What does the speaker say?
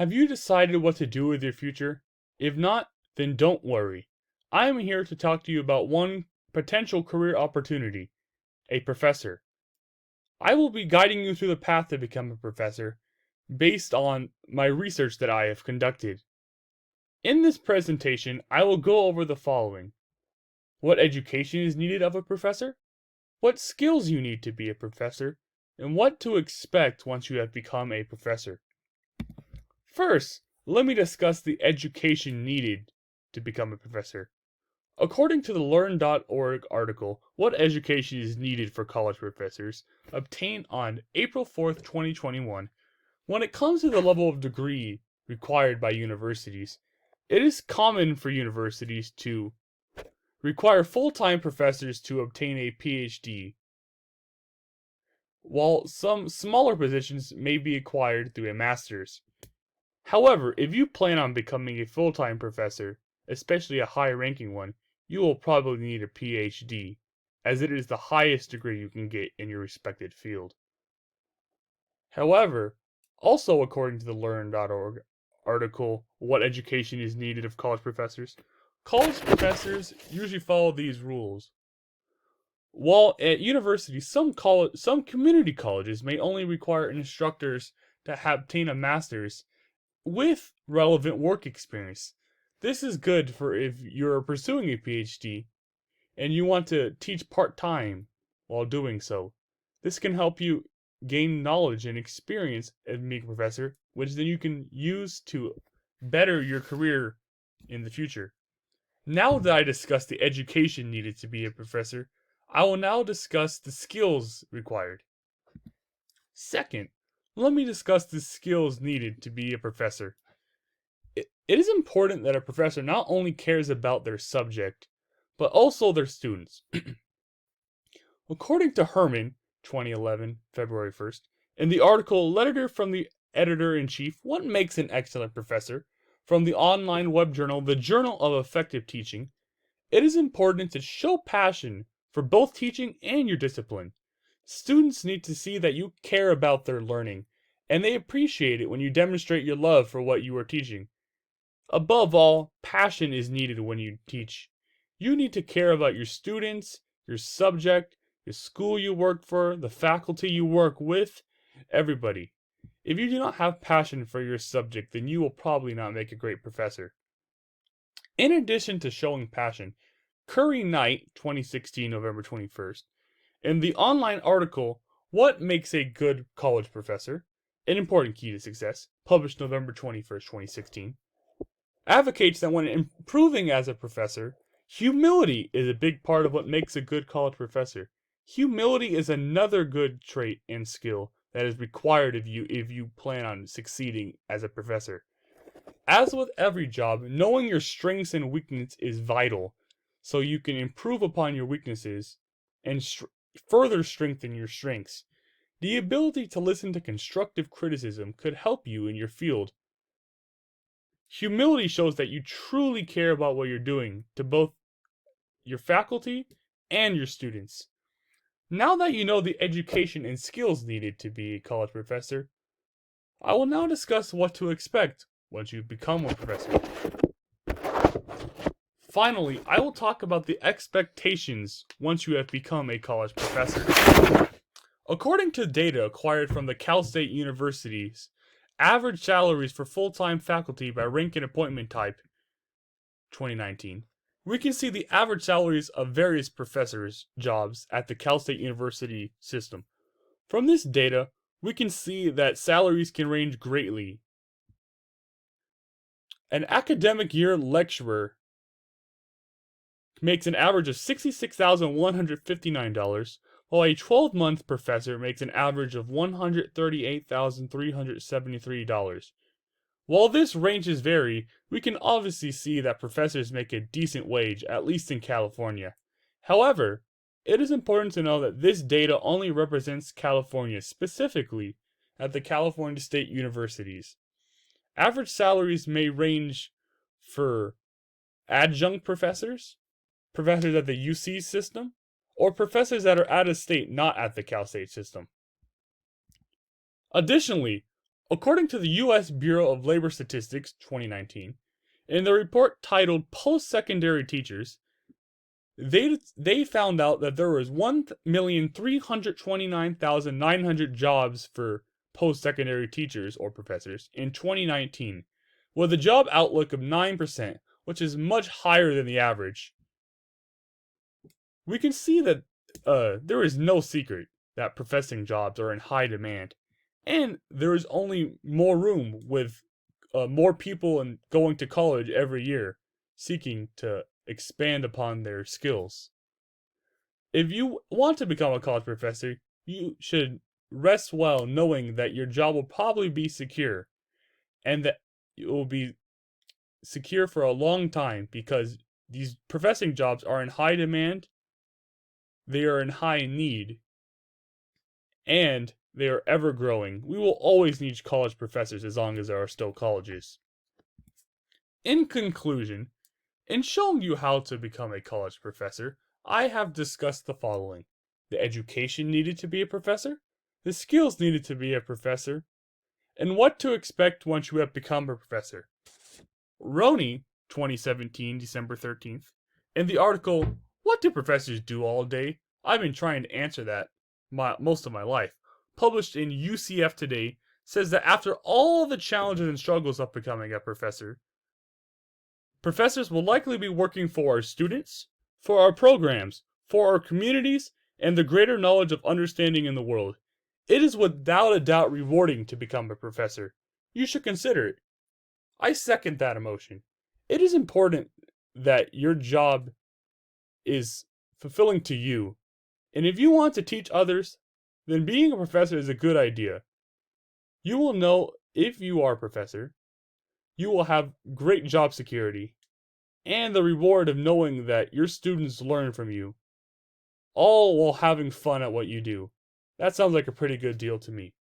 Have you decided what to do with your future? If not, then don't worry. I am here to talk to you about one potential career opportunity, a professor. I will be guiding you through the path to become a professor based on my research that I have conducted. In this presentation, I will go over the following: what education is needed of a professor, what skills you need to be a professor, and what to expect once you have become a professor. First, let me discuss the education needed to become a professor. According to the Learn.org article, What Education is Needed for College Professors, obtained on April 4th, 2021, when it comes to the level of degree required by universities, it is common for universities to require full-time professors to obtain a PhD, while some smaller positions may be acquired through a master's. However, if you plan on becoming a full-time professor, especially a high-ranking one, you will probably need a PhD, as it is the highest degree you can get in your respected field. However, also according to the Learn.org article, What Education is Needed of College Professors usually follow these rules. While at universities, some community colleges may only require instructors to obtain a master's with relevant work experience. This is good for if you're pursuing a PhD and you want to teach part-time while doing so. This can help you gain knowledge and experience as being a professor, which then you can use to better your career in the future. Now that I discussed the education needed to be a professor, I will now discuss the skills required. Second, let me discuss the skills needed to be a professor. It is important that a professor not only cares about their subject, but also their students. According to Herman, 2011, February 1st, in the article Letter from the Editor-in-Chief, What Makes an Excellent Professor, from the online web journal, The Journal of Effective Teaching, it is important to show passion for both teaching and your discipline. Students need to see that you care about their learning, and they appreciate it when you demonstrate your love for what you are teaching. Above all, passion is needed when you teach. You need to care about your students, your subject, the school you work for, the faculty you work with, everybody. If you do not have passion for your subject, then you will probably not make a great professor. In addition to showing passion, Curry Knight, 2016, November 21st, in the online article, What Makes a Good College Professor? An Important Key to Success, published November 21st, 2016, advocates that when improving as a professor, humility is a big part of what makes a good college professor. Humility is another good trait and skill that is required of you if you plan on succeeding as a professor. As with every job, knowing your strengths and weaknesses is vital, so you can improve upon your weaknesses and further strengthen your strengths. The ability to listen to constructive criticism could help you in your field. Humility shows that you truly care about what you're doing to both your faculty and your students. Now that you know the education and skills needed to be a college professor, I will now discuss what to expect once you become a professor. Finally, I will talk about the expectations once you have become a college professor. According to data acquired from the Cal State University's Average Salaries for Full-Time Faculty by Rank and Appointment Type, 2019, we can see the average salaries of various professors' jobs at the Cal State University system. From this data, we can see that salaries can range greatly. An academic year lecturer makes an average of $66,159, while a 12-month professor makes an average of $138,373. While this ranges vary, we can obviously see that professors make a decent wage, at least in California. However, it is important to know that this data only represents California, specifically at the California State Universities. Average salaries may range for adjunct professors, professors at the UC system, or professors that are out of state, not at the Cal State system. Additionally, According to the U.S. Bureau of Labor Statistics 2019, in the report titled Post-Secondary Teachers, they found out that there was 1,329,900 jobs for post-secondary teachers or professors in 2019, with a job outlook of 9%, which is much higher than the average. We can see that there is no secret that professing jobs are in high demand, and there is only more room with more people going to college every year, seeking to expand upon their skills. If you want to become a college professor, you should rest well knowing that your job will probably be secure, and that it will be secure for a long time because these professing jobs are in high demand, they are in high need, and they are ever growing. We will always need college professors as long as there are still colleges. In conclusion, in showing you how to become a college professor, I have discussed the following: the education needed to be a professor, the skills needed to be a professor, and what to expect once you have become a professor. Roney, 2017, December 13th, in the article, What Do Professors Do All Day? I've been trying to answer that most of my life, published in UCF Today, says that after all the challenges and struggles of becoming a professor, professors will likely be working for our students, for our programs, for our communities, and the greater knowledge of understanding in the world. It is without a doubt rewarding to become a professor. You should consider it. I second that emotion. It is important that your job is fulfilling to you. And if you want to teach others, then being a professor is a good idea. You will know if you are a professor, you will have great job security and the reward of knowing that your students learn from you, all while having fun at what you do. That sounds like a pretty good deal to me.